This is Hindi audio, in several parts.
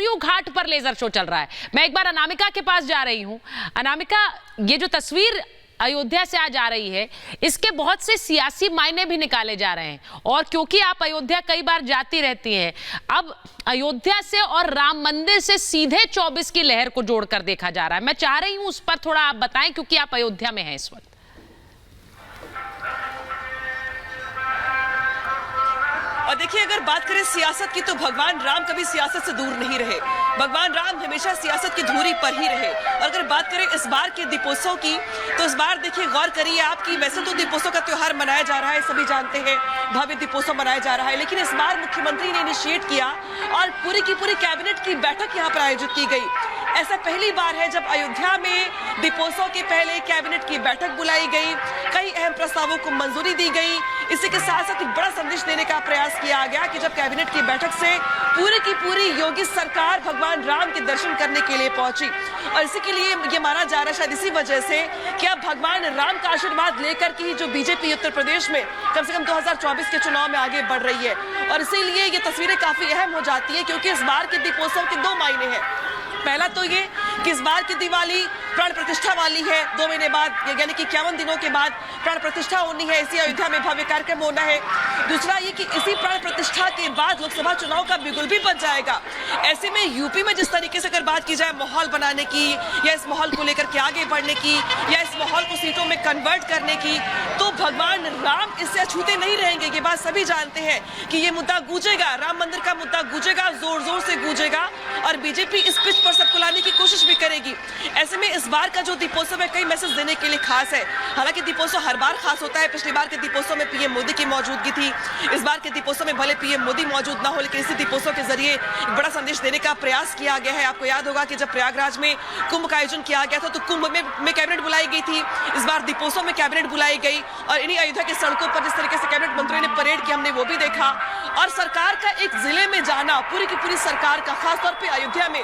सरयू घाट पर लेजर शो चल रहा है। मैं एक बार अनामिका के पास जा रही हूं। अनामिका, ये जो तस्वीर अयोध्या से आज आ रही है, इसके बहुत से सियासी मायने भी निकाले जा रहे हैं, और क्योंकि आप अयोध्या कई बार जाती रहती हैं, अब अयोध्या से और राम मंदिर से सीधे 24 की लहर को जोड़कर देखा जा रहा है। मैं चाह रही हूं उस पर थोड़ा आप बताएं, क्योंकि आप अयोध्या में हैं इस वक्त। और देखिए, अगर बात करें सियासत की, तो भगवान राम कभी सियासत से दूर नहीं रहे। भगवान राम हमेशा सियासत की धुरी पर ही रहे। और अगर बात करें इस बार के दीपोत्सव की, तो इस बार देखिए, गौर करिए आपकी, वैसे तो दीपोत्सव का त्योहार मनाया जा रहा है, सभी जानते हैं, भव्य दीपोत्सव मनाया जा रहा है, लेकिन इस बार मुख्यमंत्री ने इनिशिएट किया और पूरी की पूरी कैबिनेट की बैठक यहाँ पर आयोजित की गई। ऐसा पहली बार है जब अयोध्या में दीपोत्सव के पहले कैबिनेट की बैठक बुलाई गई, कई अहम प्रस्तावों को मंजूरी दी गई। इसी के साथ साथ एक बड़ा संदेश देने का प्रयास किया गया कि जब कैबिनेट की बैठक से पूरी की पूरी योगी सरकार भगवान राम के दर्शन करने के लिए पहुंची, और इसी के लिए ये माना जा रहा है, शायद इसी वजह से, कि अब भगवान राम का आशीर्वाद लेकर के ही जो बीजेपी उत्तर प्रदेश में कम से कम 2024 के चुनाव में आगे बढ़ रही है। और इसीलिए ये तस्वीरें काफी अहम हो जाती है, क्योंकि इस बार के दीपोत्सव के दो मायने हैं। पहला तो ये कि इस बार की दिवाली प्राण प्रतिष्ठा वाली है, 2 महीने बाद, यानी कि 51 दिनों के बाद प्राण प्रतिष्ठा होनी है, इसी अयोध्या में भव्य कार्यक्रम होना है। दूसरा ये कि इसी प्राण प्रतिष्ठा के बाद लोकसभा चुनाव का बिगुल भी बच जाएगा। ऐसे में यूपी में जिस तरीके से अगर बात की जाए माहौल बनाने की, या इस माहौल को लेकर के आगे बढ़ने की, या इस माहौल को सीटों में कन्वर्ट करने की, तो भगवान राम इससे अछूते नहीं रहेंगे। ये बात सभी जानते हैं कि ये मुद्दा गूंजेगा, राम मंदिर का मुद्दा गूंजेगा, जोर जोर से गूंजेगा, और बीजेपी इस पिच पर सबको लाने की कोशिश भी करेगी। ऐसे में इस बार का जो दीपोत्सव है, कई मैसेज देने के लिए खास है। हालांकि दीपोत्सव हर बार खास होता है। पिछली बार के दीपोत्सव में पीएम मोदी की मौजूदगी थी। इस बार के दीपोत्सव में भले पीएम मोदी मौजूद ना हो, लेकिन इसी दीपोत्सव के जरिए एक बड़ा संदेश देने का प्रयास किया गया है। आपको याद होगा कि जब प्रयागराज में कुंभ का आयोजन किया गया था, तो कुंभ में कैबिनेट बुलाई गई थी। इस बार दीपोत्सव में कैबिनेट बुलाई गई, और इन्हीं अयोध्या की सड़कों पर जिस तरीके से कैबिनेट मंत्रियों ने परेड की, हमने वो भी देखा। और सरकार का एक जिले में जाना, पूरी की पूरी सरकार का, खासतौर पर अयोध्या में,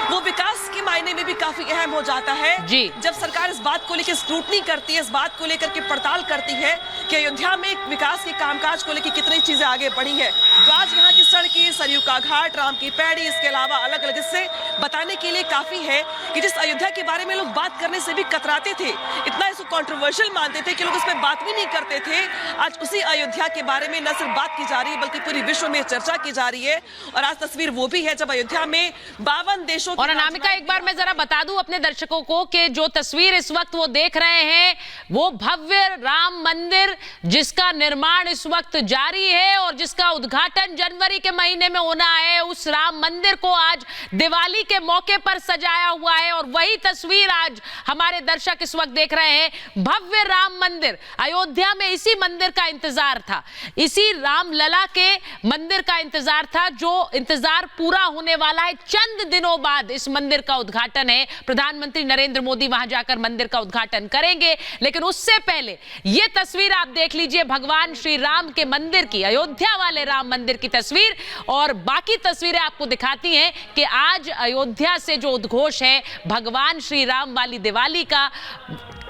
वो विकास के मायने में भी काफी अहम हो जाता है। जब सरकार इस बात को लेकर स्क्रूटनी करती है, इस बात को लेकर के पड़ताल करती है कि अयोध्या में विकास के कामकाज को लेकर कितनी चीजें आगे बढ़ी हैं, तो आज यहाँ की सड़कें, सरयू का घाट, राम की पैड़ी, इसके अलावा अलग अलग हिस्से बताने के लिए काफी है कि जिस अयोध्या के बारे में लोग बात करने से भी कतराते थे, इतना इसको कंट्रोवर्शियल मानते थे कि लोग इसमें बात भी नहीं करते थे, आज उसी अयोध्या के बारे में न सिर्फ बात की जा रही है, बल्कि पूरी विश्व में चर्चा की जा रही है। और आज तस्वीर वो भी है जब अयोध्या में 52 देशों। और अनामिका, एक बार मैं जरा बता दूं अपने दर्शकों को कि जो तस्वीर इस वक्त वो देख रहे हैं, वो भव्य राम मंदिर, जिसका निर्माण इस वक्त जारी है और जिसका उद्घाटन जनवरी के महीने में होना है, उस राम मंदिर को आज दिवाली के मौके पर सजाया हुआ है। और वही तस्वीर आज हमारे दर्शक इस वक्त देख रहे हैं। भव्य राम मंदिर, अयोध्या में इसी मंदिर का इंतजार था, इसी राम लला के मंदिर का इंतजार था, जो इंतजार पूरा होने वाला है। चंद दिनों बाद इस मंदिर का उद्घाटन है। प्रधानमंत्री नरेंद्र मोदी वहां जाकर मंदिर का उद्घाटन करेंगे, लेकिन उससे पहले यह तस्वीर आप देख लीजिए, भगवान श्री राम के मंदिर की, अयोध्या वाले राम मंदिर की तस्वीर। और बाकी तस्वीरें आपको दिखाती हैं कि आज अयोध्या से जो उद्घोष है भगवान श्री राम वाली दिवाली का,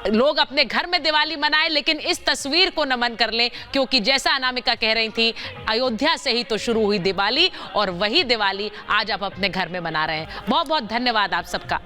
लोग अपने घर में दिवाली मनाएं, लेकिन इस तस्वीर को नमन कर लें, क्योंकि जैसा अनामिका कह रही थी, अयोध्या से ही तो शुरू हुई दिवाली, और वही दिवाली आज आप अपने घर में मना रहे हैं। बहुत बहुत धन्यवाद आप सबका।